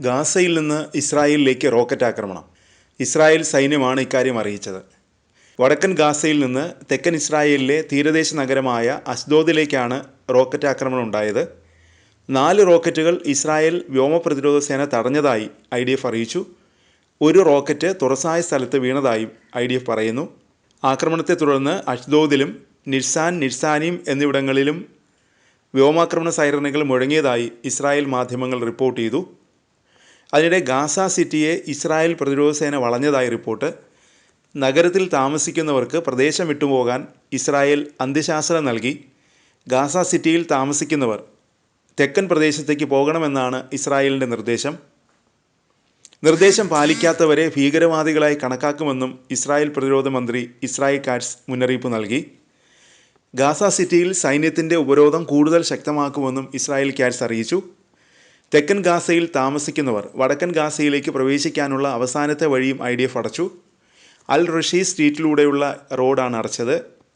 ഗാസയിൽ നിന്ന് ഇസ്രായേലിലേക്ക് റോക്കറ്റ് ആക്രമണം. ഇസ്രായേൽ സൈന്യമാണ് ഇക്കാര്യം അറിയിച്ചത്. വടക്കൻ ഗാസയിൽ നിന്ന് തെക്കൻ ഇസ്രായേലിലെ തീരദേശ നഗരമായ അസ്ദോദിലേക്കാണ് റോക്കറ്റ് ആക്രമണം ഉണ്ടായത്. 4 റോക്കറ്റുകൾ ഇസ്രായേൽ വ്യോമപ്രതിരോധ സേന തടഞ്ഞതായി IDF അറിയിച്ചു. ഒരു റോക്കറ്റ് തുറസായ സ്ഥലത്ത് വീണതായും IDF പറയുന്നു. ആക്രമണത്തെ തുടർന്ന് അഷ്ദോദിലും നിർസാനീം എന്നിവിടങ്ങളിലും വ്യോമാക്രമണ സൈറനുകൾ മുഴങ്ങിയതായി ഇസ്രായേൽ മാധ്യമങ്ങൾ റിപ്പോർട്ട് ചെയ്തു. അതിനിടെ ഗാസ സിറ്റിയെ ഇസ്രായേൽ പ്രതിരോധ സേന വളഞ്ഞതായി റിപ്പോർട്ട്. നഗരത്തിൽ താമസിക്കുന്നവർക്ക് പ്രദേശം വിട്ടുപോകാൻ ഇസ്രായേൽ അന്ത്യശാസനം നൽകി. ഗാസ സിറ്റിയിൽ താമസിക്കുന്നവർ തെക്കൻ പ്രദേശത്തേക്ക് പോകണമെന്നാണ് ഇസ്രായേലിൻ്റെ നിർദ്ദേശം പാലിക്കാത്തവരെ ഭീകരവാദികളായി കണക്കാക്കുമെന്നും ഇസ്രായേൽ പ്രതിരോധ മന്ത്രി ഇസ്രായേൽ കാറ്റ്സ് മുന്നറിയിപ്പ് നൽകി. ഗാസ സിറ്റിയിൽ സൈന്യത്തിൻ്റെ ഉപരോധം കൂടുതൽ ശക്തമാക്കുമെന്നും ഇസ്രായേൽ കാറ്റ്സ് അറിയിച്ചു. തെക്കൻ ഗാസയിൽ താമസിക്കുന്നവർ വടക്കൻ ഗാസയിലേക്ക് പ്രവേശിക്കാനുള്ള അവസാനത്തെ വഴിയും IDF അടച്ചു. അൽ റഷീദ് സ്ട്രീറ്റിലൂടെയുള്ള റോഡാണ് അടച്ചത്.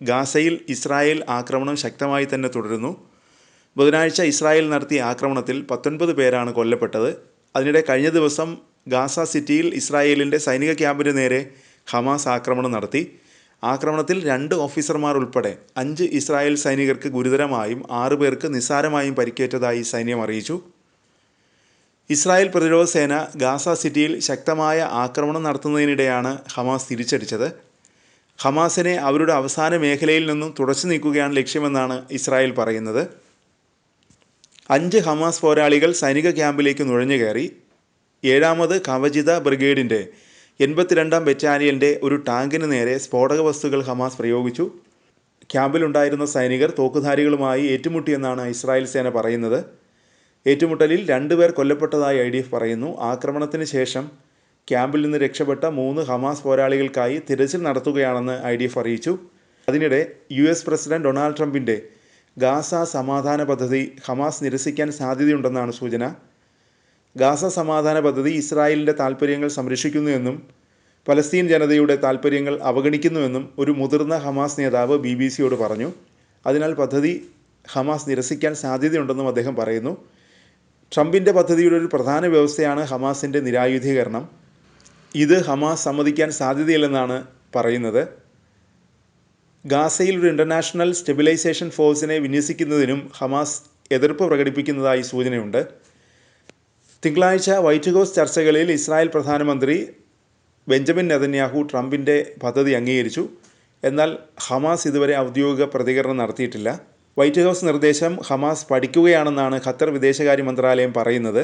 ഗാസയിൽ ഇസ്രായേൽ ആക്രമണം ശക്തമായി തന്നെ തുടരുന്നു. ബുധനാഴ്ച ഇസ്രായേൽ നടത്തിയ ആക്രമണത്തിൽ 19 പേരാണ് കൊല്ലപ്പെട്ടത്. അതിനിടെ കഴിഞ്ഞ ദിവസം ഗാസ സിറ്റിയിൽ ഇസ്രായേലിൻ്റെ സൈനിക ക്യാമ്പിന് നേരെ ഹമാസ് ആക്രമണം നടത്തി. ആക്രമണത്തിൽ 2 ഓഫീസർമാർ ഉൾപ്പെടെ 5 ഇസ്രായേൽ സൈനികർക്ക് ഗുരുതരമായും 6 പേർക്ക് നിസ്സാരമായും പരിക്കേറ്റതായി സൈന്യം അറിയിച്ചു. ഇസ്രായേൽ പ്രതിരോധ സേന ഗാസ സിറ്റിയിൽ ശക്തമായ ആക്രമണം നടത്തുന്നതിനിടെയാണ് ഹമാസ് തിരിച്ചടിച്ചത്. ഹമാസിനെ അവരുടെ അവസാന മേഖലയിൽ നിന്നും തുടച്ചു നീക്കുകയാണ് ലക്ഷ്യമെന്നാണ് ഇസ്രായേൽ പറയുന്നത്. 5 ഹമാസ് പോരാളികൾ സൈനിക ക്യാമ്പിലേക്ക് നുഴഞ്ഞു കയറി. 7ാമത് കവചിത ബ്രിഗേഡിൻ്റെ 82ാം ബറ്റാലിയൻ്റെ ഒരു ടാങ്കിന് നേരെ സ്ഫോടക വസ്തുക്കൾ ഹമാസ് പ്രയോഗിച്ചു. ക്യാമ്പിലുണ്ടായിരുന്ന സൈനികർ തോക്കുധാരികളുമായി ഏറ്റുമുട്ടിയെന്നാണ് ഇസ്രായേൽ സേന പറയുന്നത്. ഏറ്റുമുട്ടലിൽ 2 പേർ കൊല്ലപ്പെട്ടതായി IDF പറയുന്നു. ആക്രമണത്തിന് ശേഷം ക്യാമ്പിൽ നിന്ന് രക്ഷപ്പെട്ട 3 ഹമാസ് പോരാളികൾക്കായി തിരച്ചിൽ നടത്തുകയാണെന്ന് IDF അറിയിച്ചു. അതിനിടെ US പ്രസിഡന്റ് ഡൊണാൾഡ് ട്രംപിൻ്റെ ഗാസ സമാധാന പദ്ധതി ഹമാസ് നിരസിക്കാൻ സാധ്യതയുണ്ടെന്നാണ് സൂചന. ഗാസ സമാധാന പദ്ധതി ഇസ്രായേലിൻ്റെ താൽപ്പര്യങ്ങൾ സംരക്ഷിക്കുന്നുവെന്നും പലസ്തീൻ ജനതയുടെ താൽപ്പര്യങ്ങൾ അവഗണിക്കുന്നുവെന്നും ഒരു മുതിർന്ന ഹമാസ് നേതാവ് BBCയോട് പറഞ്ഞു. അതിനാൽ പദ്ധതി ഹമാസ് നിരസിക്കാൻ സാധ്യതയുണ്ടെന്നും അദ്ദേഹം പറയുന്നു. ട്രംപിൻ്റെ പദ്ധതിയുടെ ഒരു പ്രധാന വ്യവസ്ഥയാണ് ഹമാസിൻ്റെ നിരായുധീകരണം. ഇത് ഹമാസ് സമ്മതിക്കാൻ സാധ്യതയില്ലെന്നാണ് പറയുന്നത്. ഗാസയിൽ ഒരു ഇൻ്റർനാഷണൽ സ്റ്റെബിലൈസേഷൻ ഫോഴ്സിനെ വിന്യസിക്കുന്നതിനും ഹമാസ് എതിർപ്പ് പ്രകടിപ്പിക്കുന്നതായി സൂചനയുണ്ട്. തിങ്കളാഴ്ച വൈറ്റ് ഹൗസ് ചർച്ചകളിൽ ഇസ്രായേൽ പ്രധാനമന്ത്രി ബെഞ്ചമിൻ നെതന്യാഹു ട്രംപിൻ്റെ പദ്ധതി അംഗീകരിച്ചു. എന്നാൽ ഹമാസ് ഇതുവരെ ഔദ്യോഗിക പ്രതികരണം നടത്തിയിട്ടില്ല. വൈറ്റ് ഹൗസ് നിർദ്ദേശം ഹമാസ് പഠിക്കുകയാണെന്നാണ് ഖത്തർ വിദേശകാര്യ മന്ത്രാലയം പറയുന്നത്.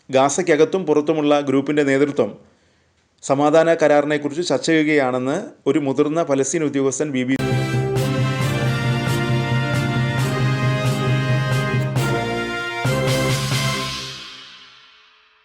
ഗാസയ്ക്കകത്തും പുറത്തുമുള്ള ഗ്രൂപ്പിൻ്റെ നേതൃത്വം സമാധാന കരാറിനെക്കുറിച്ച് ചർച്ച ചെയ്യുകയാണെന്ന് ഒരു മുതിർന്ന പലസ്തീൻ ഉദ്യോഗസ്ഥൻ BBC